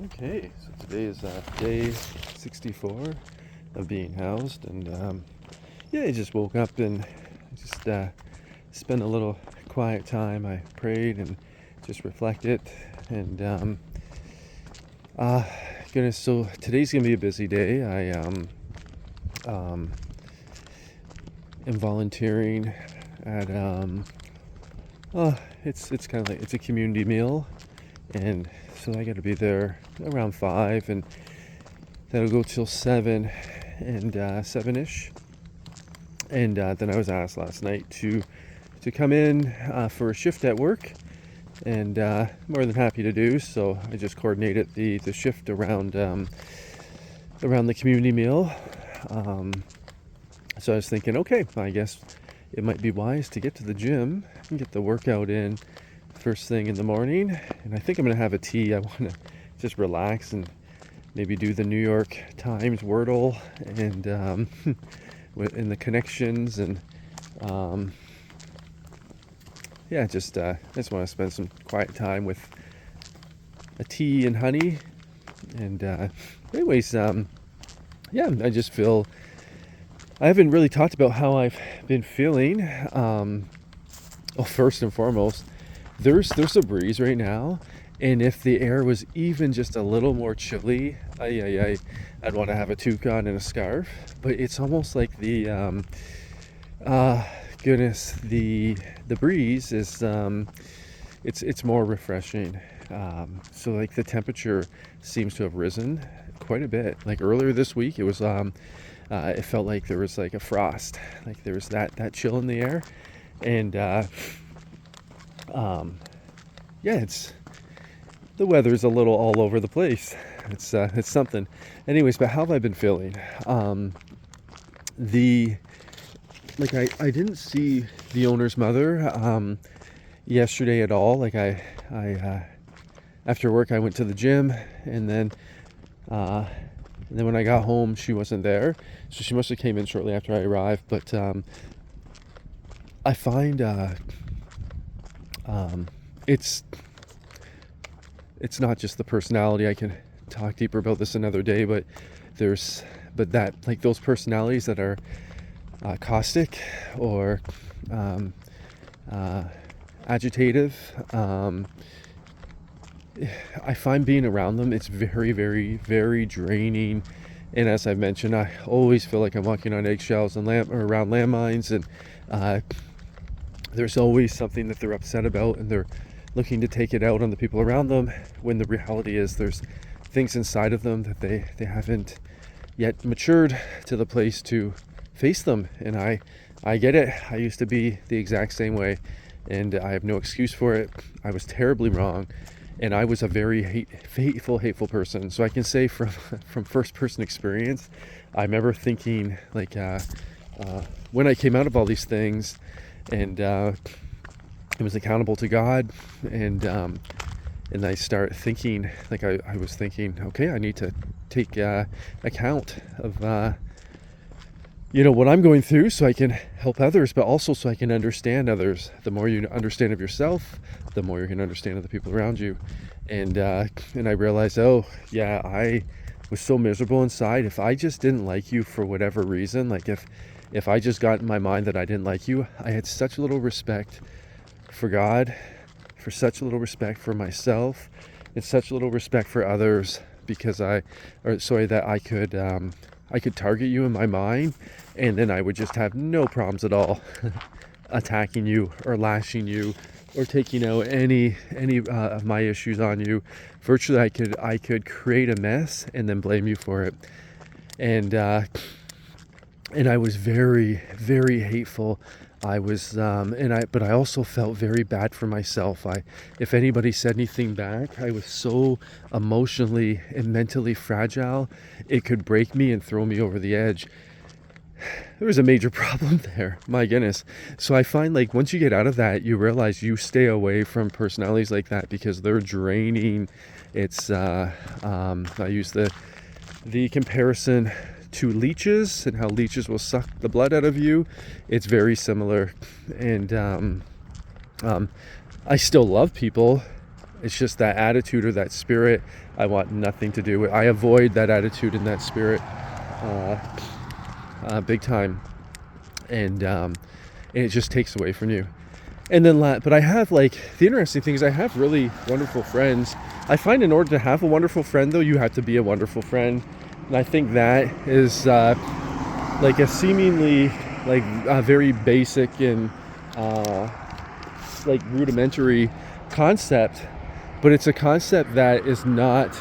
Okay, so today is day 64 of being housed, and yeah, I just woke up and just spent a little quiet time. I prayed and just reflected, and uh, goodness, so today's gonna be a busy day. I am volunteering at uh, it's kind of like it's a community meal, and so I got to be there around 5, and that'll go till 7 and 7ish. And then I was asked last night to come in for a shift at work, and more than happy to do so. I just coordinated the shift around the community meal. So I was thinking, okay, I guess it might be wise to get to the gym and get the workout in first thing in the morning. And I think I'm gonna have a tea. I want to just relax and maybe do the New York Times Wordle and in the connections, and yeah, I just want to spend some quiet time with a tea and honey. And anyways, yeah, I just feel I haven't really talked about how I've been feeling. Well, first and foremost, there's a breeze right now, and if the air was even just a little more chilly, I'd want to have a toque on and a scarf. But it's almost like goodness, the breeze is it's more refreshing. So like the temperature seems to have risen quite a bit. Like earlier this week, it felt like there was like a frost, like there was that chill in the air, and yeah, it's the weather's a little all over the place. It's something. Anyways, but how have I been feeling? The like I didn't see the owner's mother yesterday at all. Like I after work I went to the gym, and then when I got home she wasn't there, so she must have came in shortly after I arrived. But I find it's not just the personality. I can talk deeper about this another day, but that, like, those personalities that are caustic or agitative, I find being around them, it's very, very, very draining. And as I've mentioned, I always feel like I'm walking on eggshells and around landmines, and there's always something that they're upset about, and they're looking to take it out on the people around them, when the reality is there's things inside of them that they haven't yet matured to the place to face them. And I get it. I used to be the exact same way, and I have no excuse for it. I was terribly wrong, and I was a very hateful person. So I can say from first person experience, I remember thinking, like, when I came out of all these things, and I was accountable to God, and I start thinking, like, I was thinking, okay, I need to take account of what I'm going through, so I can help others, but also so I can understand others. The more you understand of yourself, the more you can understand of the people around you. And I realized, oh yeah, I was so miserable inside. If I just didn't like you for whatever reason, like if I just got in my mind that I didn't like you, I had such little respect for God, for such little respect for myself, and such little respect for others, that I could target you in my mind, and then I would just have no problems at all attacking you or lashing you or taking out any of my issues on you. Virtually, I could create a mess and then blame you for it. And I was very, very hateful. I was, but I also felt very bad for myself. If anybody said anything back, I was so emotionally and mentally fragile, it could break me and throw me over the edge. There was a major problem there, my goodness. So I find, like, once you get out of that, you realize you stay away from personalities like that, because they're draining. It's, I use the comparison to leeches, and how leeches will suck the blood out of you. It's very similar. And I still love people, It's just that attitude or that spirit I want nothing to do with. I avoid that attitude and that spirit big time. And it just takes away from you. And then, but I have the interesting thing is I have really wonderful friends. I find in order to have a wonderful friend, though, you have to be a wonderful friend. And I think that is a seemingly very basic and rudimentary concept, but it's a concept that is not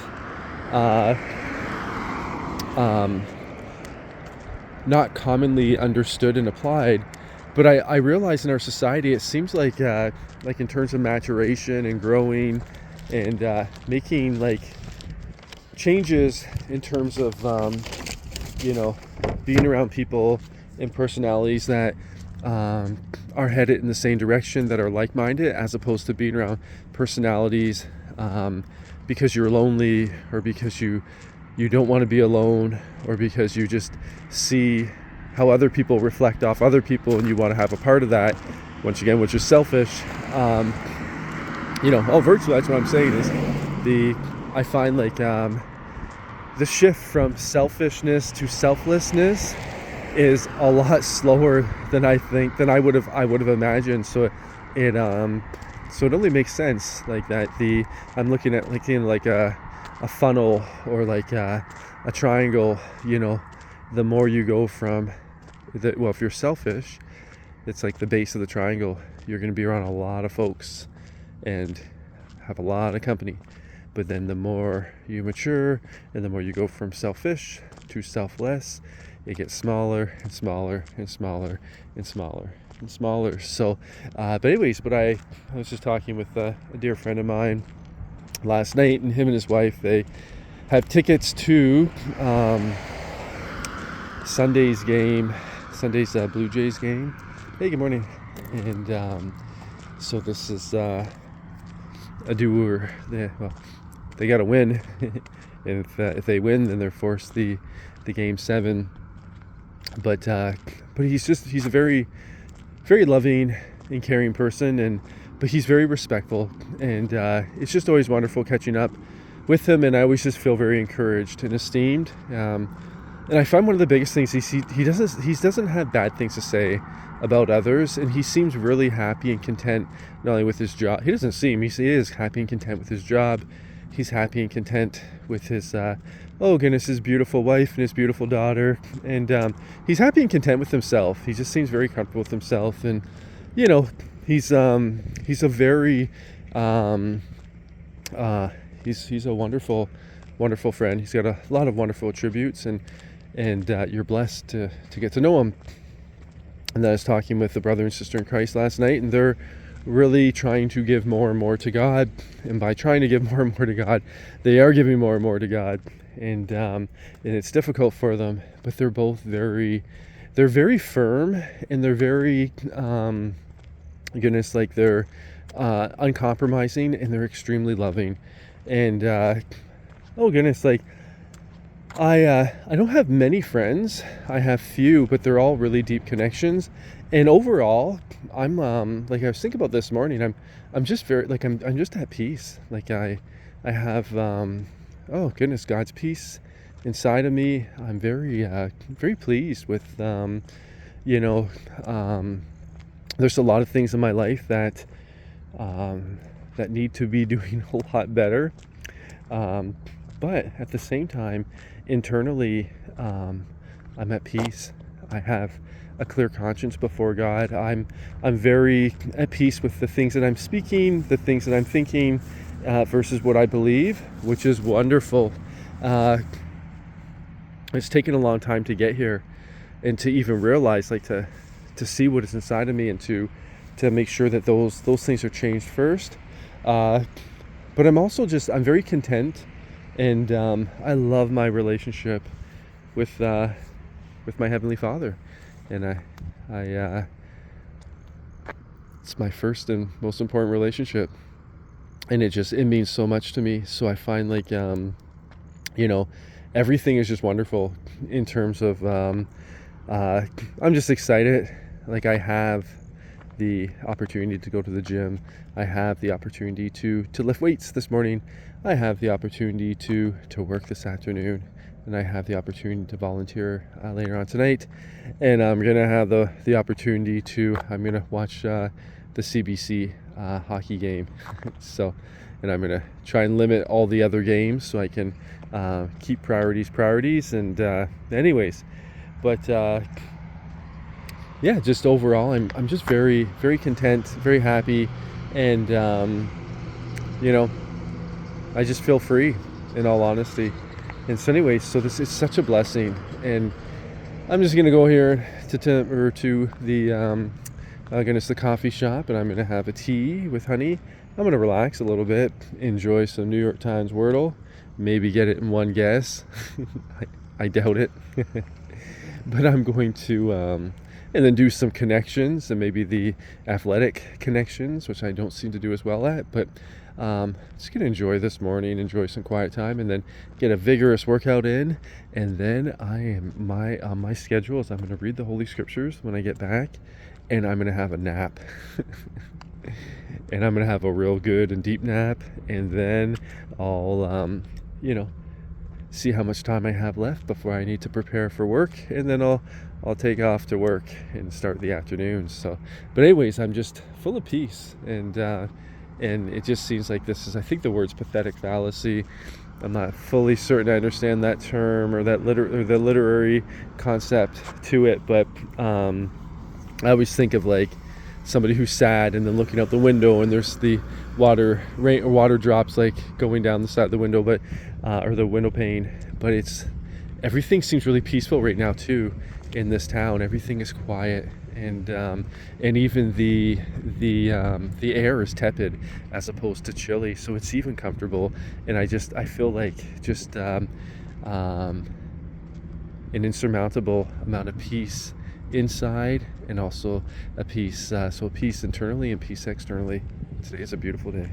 commonly understood and applied. But I realize in our society, it seems like in terms of maturation and growing and making changes in terms of being around people and personalities that are headed in the same direction, that are like-minded, as opposed to being around personalities because you're lonely, or because you don't want to be alone, or because you just see how other people reflect off other people and you want to have a part of that, once again, which is selfish. Virtually, that's what I'm saying is I find the shift from selfishness to selflessness is a lot slower than I would have imagined. So it only makes sense that I'm looking at a funnel or a triangle. The more you go from if you're selfish, it's like the base of the triangle. You're going to be around a lot of folks and have a lot of company. But then the more you mature and the more you go from selfish to selfless, it gets smaller and smaller and smaller and smaller and smaller. So, but I was just talking with a dear friend of mine last night, and him and his wife, they have tickets to Sunday's Blue Jays game. Hey, good morning. And so this is a doer. They got to win. And if they win, then they're forced the game 7. But he's a very, very loving and caring person, but he's very respectful, and it's just always wonderful catching up with him, and I always just feel very encouraged and esteemed. And I find one of the biggest things he doesn't have bad things to say about others, and he seems really happy and content not only with his job. He is happy and content with his job. He's happy and content with his his beautiful wife and his beautiful daughter, and he's happy and content with himself. He just seems very comfortable with himself, and he's a very he's a wonderful friend. He's got a lot of wonderful attributes, and you're blessed to get to know him. And I was talking with the brother and sister in Christ last night, and they're really trying to give more and more to God. And by trying to give more and more to God, they are giving more and more to God. And it's difficult for them, but they're both very firm, and they're very they're uncompromising, and they're extremely loving. And I don't have many friends. I have few, but they're all really deep connections. And overall, I'm I was thinking about this morning. I'm just very I'm just at peace. I have God's peace inside of me. I'm very very pleased with there's a lot of things in my life that need to be doing a lot better. But at the same time, internally, I'm at peace. I have a clear conscience before God. I'm very at peace with the things that I'm speaking, the things that I'm thinking, versus what I believe, which is wonderful. It's taken a long time to get here, and to even realize, to see what is inside of me, and to make sure that those things are changed first. But I'm very content, and I love my relationship with my Heavenly Father, and I it's my first and most important relationship, and it means so much to me. So I find everything is just wonderful in terms of I'm just excited. I have the opportunity to go to the gym. I have the opportunity to lift weights this morning. I have the opportunity to work this afternoon, and I have the opportunity to volunteer later on tonight. And I'm gonna have the opportunity to watch the CBC hockey game. So, and I'm gonna try and limit all the other games so I can keep priorities. And anyways, but yeah, just overall, I'm just very, very content, very happy, and I just feel free, in all honesty. And so, anyways, so this is such a blessing, and I'm just gonna go here to the the coffee shop, and I'm gonna have a tea with honey. I'm gonna relax a little bit, enjoy some New York Times Wordle, maybe get it in one guess. I doubt it, but I'm going to and then do some connections, and maybe the athletic connections, which I don't seem to do as well at. But just gonna enjoy this morning, enjoy some quiet time, and then get a vigorous workout in. And then my schedule is I'm gonna read the Holy Scriptures when I get back, and I'm gonna have a nap. And I'm gonna have a real good and deep nap, and then I'll see how much time I have left before I need to prepare for work, and then I'll take off to work and start the afternoon. So, but anyways, I'm just full of peace, and it just seems like this is, I think the word's pathetic fallacy. I'm not fully certain I understand that term or the literary concept to it, but I always think of like somebody who's sad and then looking out the window, and there's the water drops like going down the side of the window, but or the window pane. But everything seems really peaceful right now too in this town. Everything is quiet, and even the air is tepid as opposed to chilly, so it's even comfortable. And I feel like just an insurmountable amount of peace inside, and also a peace internally and peace externally. Today is a beautiful day.